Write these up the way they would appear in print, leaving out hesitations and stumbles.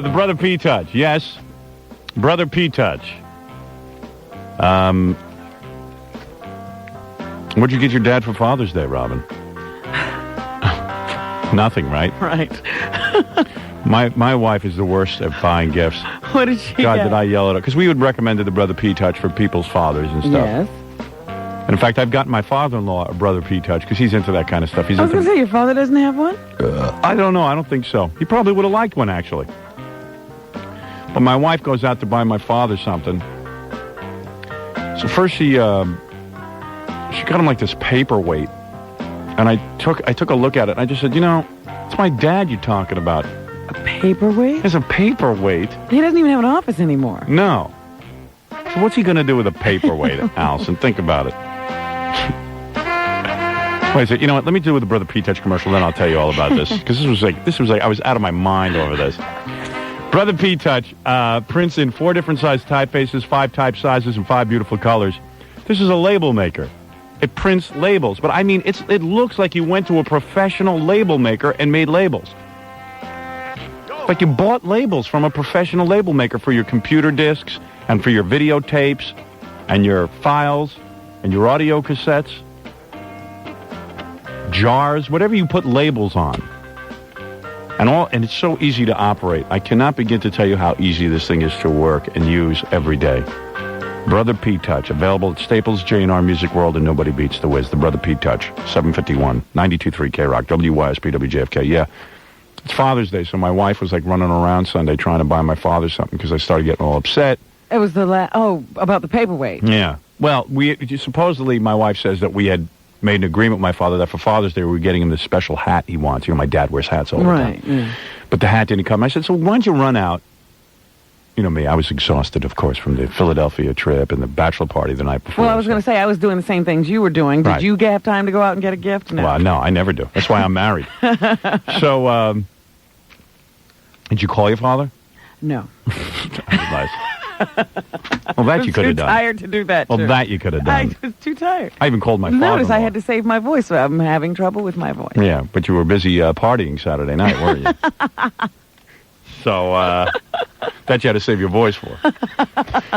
The Brother P Touch. Yes. Brother P Touch. What'd you get your dad for Father's Day, Robin? Nothing, right? Right. My wife is the worst at buying gifts. What did she God, get? did I yell at her? Because we would recommend the Brother P Touch for people's fathers and stuff. Yes. And in fact, I've gotten my father-in-law a Brother P Touch because he's into that kind of stuff. I was going to say, your father doesn't have one? I don't know. I don't think so. He probably would have liked one, actually. But my wife goes out to buy my father something. So first she got him like this paperweight. And I took a look at it, and I just said, it's my dad you're talking about. A paperweight? It's a paperweight. He doesn't even have an office anymore. No. So what's he going to do with a paperweight, Alison? Think about it. Wait a second. You know what? Let me do with the Brother P Touch commercial, then I'll tell you all about this. Because this was like I was out of my mind over this. Brother P Touch prints in 4 different size typefaces, 5 type sizes, and 5 beautiful colors. This is a label maker. It prints labels, but I mean, it looks like you went to a professional label maker and made labels. Like you bought labels from a professional label maker for your computer discs and for your videotapes and your files and your audio cassettes, jars, whatever you put labels on. And it's so easy to operate. I cannot begin to tell you how easy this thing is to work and use every day. Brother P Touch, available at Staples, J&R Music World, and nobody beats the whiz. The Brother P Touch, 751, 92.3 K-Rock, WYSP, WJFK. Yeah, it's Father's Day, so my wife was like running around Sunday trying to buy my father something because I started getting all upset. It was about the paperweight. Yeah. Well, supposedly my wife says that we had made an agreement with my father that for Father's Day we were getting him this special hat he wants. My dad wears hats all the time. Right, yeah. But the hat didn't come. I said, so why don't you run out? You know me, I was exhausted, of course, from the Philadelphia trip and the bachelor party the night before. Well, I was going to say, I was doing the same things you were doing. Did Right. you have time to go out and get a gift? No. Well, no, I never do. That's why I'm married. So, did you call your father? No. That was nice. Well, that you could have done. I was too tired to do that, Well, too. that you could have done. I was too tired. I even called my father. Notice I had to save my voice. So I'm having trouble with my voice. Yeah, but you were busy partying Saturday night, weren't you? So, that you had to save your voice for.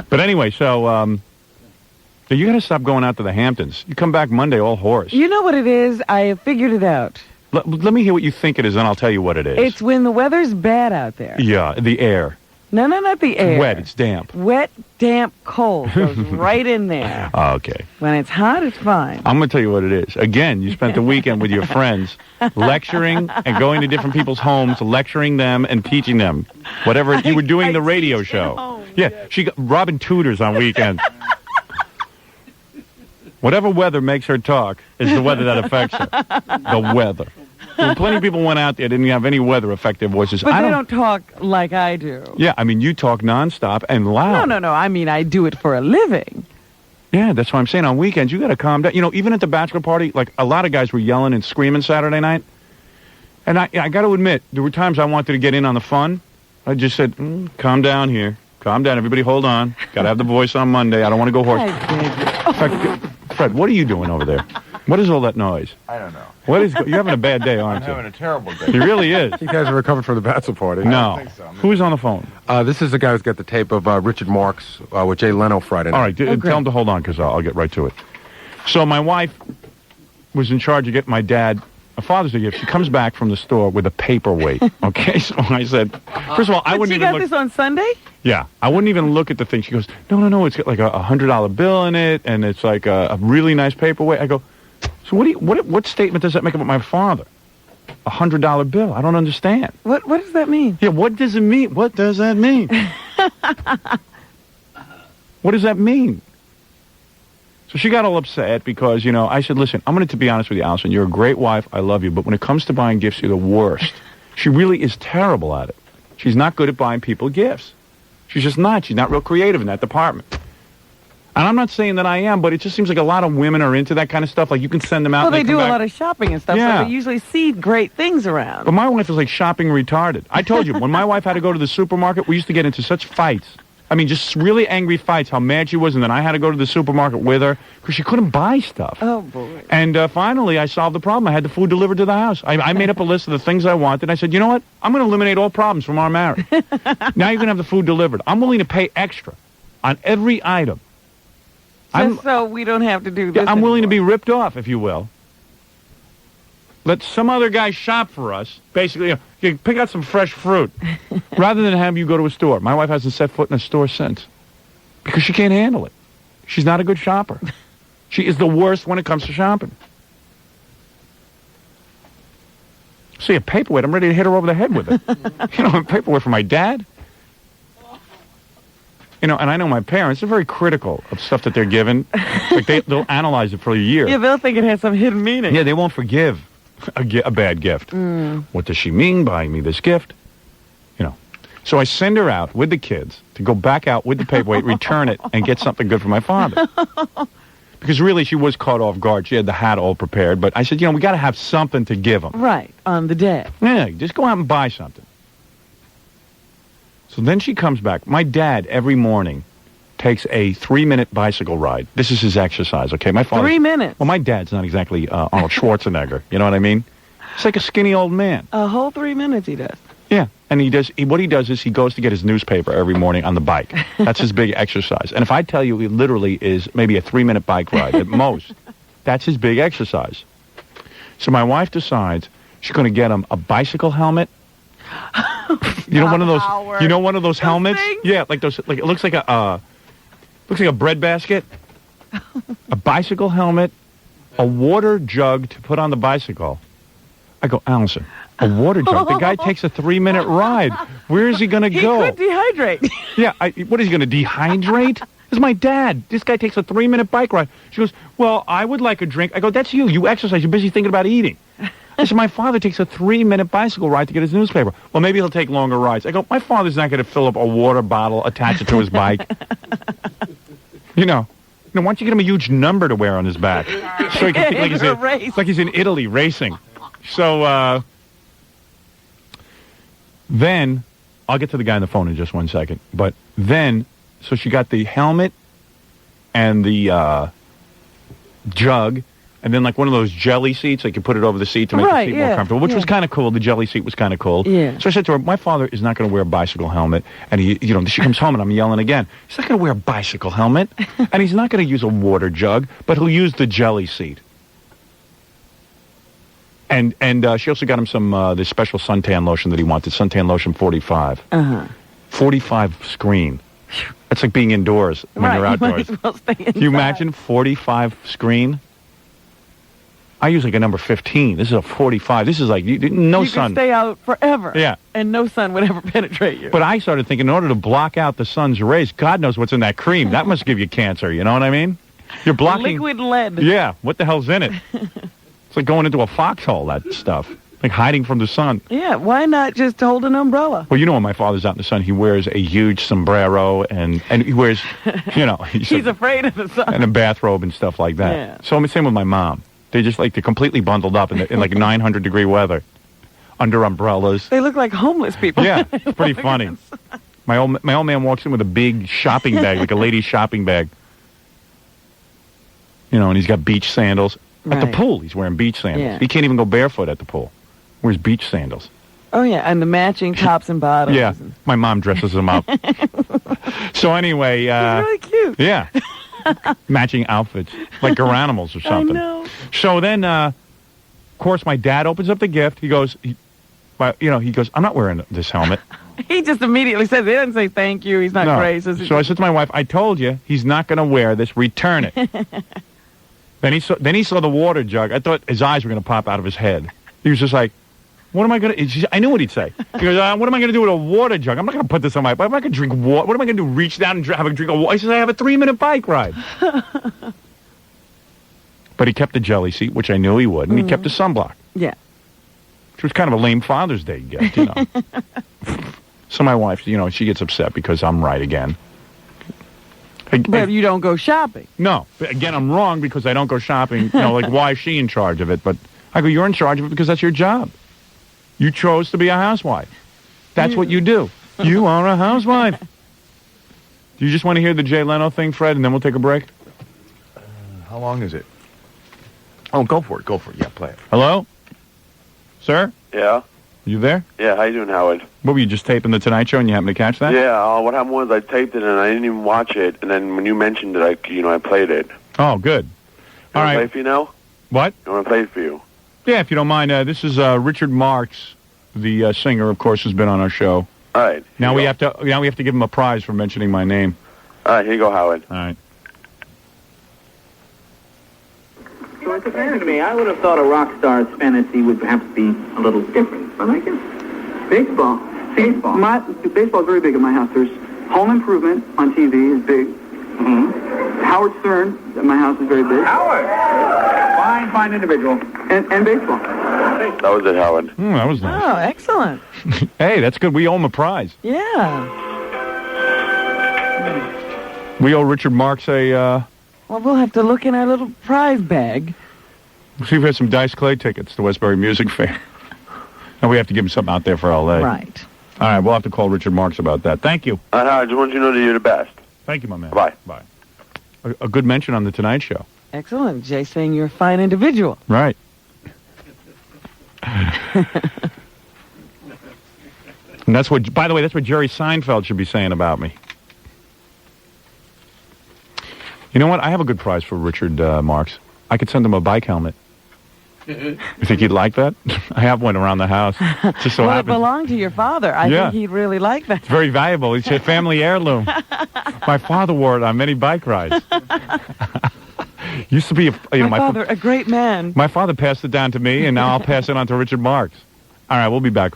But anyway, so, you got to stop going out to the Hamptons. You come back Monday all hoarse. You know what it is? I have figured it out. Let me hear what you think it is, and I'll tell you what it is. It's when the weather's bad out there. Yeah, the air. No, not the air. Wet, it's damp. Wet, damp, cold goes right in there. Okay. When it's hot, it's fine. I'm going to tell you what it is. Again, you spent the weekend with your friends lecturing and going to different people's homes, lecturing them and teaching them. Whatever, you were doing the radio show. Home, yeah, yes. Robin tutors on weekends. Whatever weather makes her talk is the weather that affects her. The weather. Plenty of people went out there, didn't have any weather affect their voices. But they don't talk like I do. Yeah, I mean, you talk nonstop and loud. No. I mean, I do it for a living. Yeah, that's what I'm saying. On weekends, you got to calm down. Even at the bachelor party, like a lot of guys were yelling and screaming Saturday night. And I got to admit, there were times I wanted to get in on the fun. I just said, calm down here. Calm down. Everybody hold on. Got to have the voice on Monday. I don't want to go hoarse. Fred, what are you doing over there? What is all that noise? I don't know. You're having a bad day, aren't you? I'm having a terrible day. He really is. You guys are recovering from the bachelor party. No. I don't think so. Who's on the phone? This is the guy who's got the tape of Richard Marx with Jay Leno Friday night. All right, tell him to hold on because I'll get right to it. So my wife was in charge of getting my dad a Father's Day gift. She comes back from the store with a paperweight. Okay, so I said, first of all, I wouldn't even look. She got this on Sunday? Yeah, I wouldn't even look at the thing. She goes, no, it's got like a $100 bill in it, and it's like a really nice paperweight. I go, so what statement does that make about my father? A $100 bill? I don't understand. What does that mean? Yeah, what does it mean? What does that mean? What does that mean? So she got all upset because, I said, listen, I'm going to be honest with you, Alison. You're a great wife. I love you. But when it comes to buying gifts, you're the worst. She really is terrible at it. She's not good at buying people gifts. She's just not. She's not real creative in that department. And I'm not saying that I am, but it just seems like a lot of women are into that kind of stuff. Like, you can send them out. Well, and they do a lot of shopping and stuff, Yeah. so they usually see great things around. But my wife is like shopping retarded. I told you, when my wife had to go to the supermarket, we used to get into such fights. I mean, just really angry fights, how mad she was, and then I had to go to the supermarket with her because she couldn't buy stuff. Oh, boy. And finally, I solved the problem. I had the food delivered to the house. I made up a list of the things I wanted. I said, you know what? I'm going to eliminate all problems from our marriage. Now you're going to have the food delivered. I'm willing to pay extra on every item. Just so we don't have to do this I'm willing to anymore. be ripped off, if you will. Let some other guy shop for us. Basically, you pick out some fresh fruit rather than have you go to a store. My wife hasn't set foot in a store since because she can't handle it. She's not a good shopper. She is the worst when it comes to shopping. See, a paperweight, I'm ready to hit her over the head with it. A paperweight for my dad. And I know my parents are very critical of stuff that they're given. Like they'll analyze it for a year. Yeah, they'll think it has some hidden meaning. Yeah, they won't forgive a bad gift. What does she mean by me this gift? So I send her out with the kids to go back out with the paperweight, return it, and get something good for my father. Because really, she was caught off guard. She had the hat all prepared. But I said, we got to have something to give him. Right, on the day. Yeah, just go out and buy something. So then she comes back. My dad, every morning, takes a 3-minute bicycle ride. This is his exercise, okay? My father. 3 minutes? Well, my dad's not exactly Arnold Schwarzenegger. You know what I mean? He's like a skinny old man. A whole 3 minutes he does. Yeah, and what he does is he goes to get his newspaper every morning on the bike. That's his big exercise. And if I tell you it literally is maybe a 3-minute bike ride at most, that's his big exercise. So my wife decides she's going to get him a bicycle helmet. One of those. One of those helmets. Things? Yeah, like those. Like it looks like a bread basket. A bicycle helmet, a water jug to put on the bicycle. I go, Alison, a water jug. The guy takes a 3-minute ride. Where is he going to go? He could dehydrate. Yeah, what is he going to dehydrate? This is my dad. This guy takes a 3-minute bike ride. She goes, well, I would like a drink. I go, that's you. You exercise. You're busy thinking about eating. I said, my father takes a 3-minute bicycle ride to get his newspaper. Well, maybe he'll take longer rides. I go, my father's not going to fill up a water bottle, attach it to his bike. Why don't you get him a huge number to wear on his back? So he can think like he's in Italy racing. So then, I'll get to the guy on the phone in just 1 second. But then, so she got the helmet and the jug, and then like one of those jelly seats, like you put it over the seat to make the seat more comfortable, which was kind of cool. The jelly seat was kind of cool. Yeah. So I said to her, my father is not going to wear a bicycle helmet. And she comes home and I'm yelling again. He's not going to wear a bicycle helmet. And he's not going to use a water jug, but he'll use the jelly seat. And she also got him some this special suntan lotion that he wanted, suntan lotion 45. 45 screen. That's like being indoors when you're outdoors. You might as well stay inside. Can you imagine 45 screen? I use like a number 15. This is a 45. This is like no sun. You can stay out forever. Yeah. And no sun would ever penetrate you. But I started thinking, in order to block out the sun's rays, God knows what's in that cream. That must give you cancer. You know what I mean? You're blocking liquid lead. Yeah. What the hell's in it? It's like going into a foxhole. That stuff. Like hiding from the sun. Yeah. Why not just hold an umbrella? Well, when my father's out in the sun, he wears a huge sombrero and he wears, he's afraid of the sun. And a bathrobe and stuff like that. Yeah. So I'm the same with my mom. They're just like they're completely bundled up in like 900-degree weather, under umbrellas. They look like homeless people. Yeah, it's pretty funny. My old man walks in with a big shopping bag, like a lady's shopping bag. And he's got beach sandals. At the pool, he's wearing beach sandals. Yeah. He can't even go barefoot at the pool. Wears beach sandals. Oh, yeah, and the matching tops and bottoms. Yeah, my mom dresses him up. So anyway... He's really cute. Yeah. Matching outfits, like Garanimals or something. I know. So then, of course, my dad opens up the gift. He goes, he goes, I'm not wearing this helmet. He just immediately says, he doesn't say thank you. He's not gracious. So I said to my wife, I told you, he's not going to wear this. Return it. Then he saw the water jug. I thought his eyes were going to pop out of his head. He was just like, what am I going to... I knew what he'd say. He goes, what am I going to do with a water jug? I'm not going to put this on my... I'm not going to drink water. What am I going to do? Reach down and have a drink of water? He says, I have a 3-minute bike ride. But he kept the jelly seat, which I knew he would, and he kept the sunblock. Yeah. Which was kind of a lame Father's Day gift, So my wife, she gets upset because I'm right again. But you don't go shopping. No. Again, I'm wrong because I don't go shopping. Like, why is she in charge of it? But I go, you're in charge of it because that's your job. You chose to be a housewife. That's what you do. You are a housewife. Do you just want to hear the Jay Leno thing, Fred, and then we'll take a break? How long is it? Oh, go for it. Go for it. Yeah, play it. Hello? Sir? Yeah. You there? Yeah, how you doing, Howard? What, were you just taping the Tonight Show and you happened to catch that? Yeah, what happened was I taped it and I didn't even watch it, and then when you mentioned it, I played it. Oh, good. You All want to right. play it for you now? What? You want to play it for you? Yeah, if you don't mind. This is Richard Marx, the singer, of course, has been on our show. All right. Now we have to give him a prize for mentioning my name. All right, here you go, Howard. All right. So it's apparent to me. I would have thought a rock star's fantasy would perhaps be a little different, but I guess Baseball. Baseball is very big at my house. There's Home Improvement on TV is big. Mm-hmm. Howard Stern at my house is very big. Howard. Fine individual. And baseball. That was it, Howard. That was nice. Oh, excellent. Hey, that's good. We owe him a prize. Yeah. We owe Richard Marx a... Well, we'll have to look in our little prize bag. see if we have some Dice Clay tickets to Westbury Music Fair. And we have to give him something out there for L.A. Right. All right, we'll have to call Richard Marx about that. Thank you. Howard, I just want you to know that you're the best. Thank you, my man. Bye. Bye. A good mention on the Tonight Show. Excellent. Jay saying you're a fine individual. Right. And that's what, by the way, that's what Jerry Seinfeld should be saying about me. You know what? I have a good prize for Richard Marx. I could send him a bike helmet. You think he'd like that? I have one around the house. Just so Well, it happens. belonged to your father. I Yeah. think he'd really like that. It's very valuable. It's a family heirloom. My father wore it on many bike rides. Used to be, My father, a great man. my father passed it down to me, and now I'll pass it on to Richard Marx. All right, we'll be back.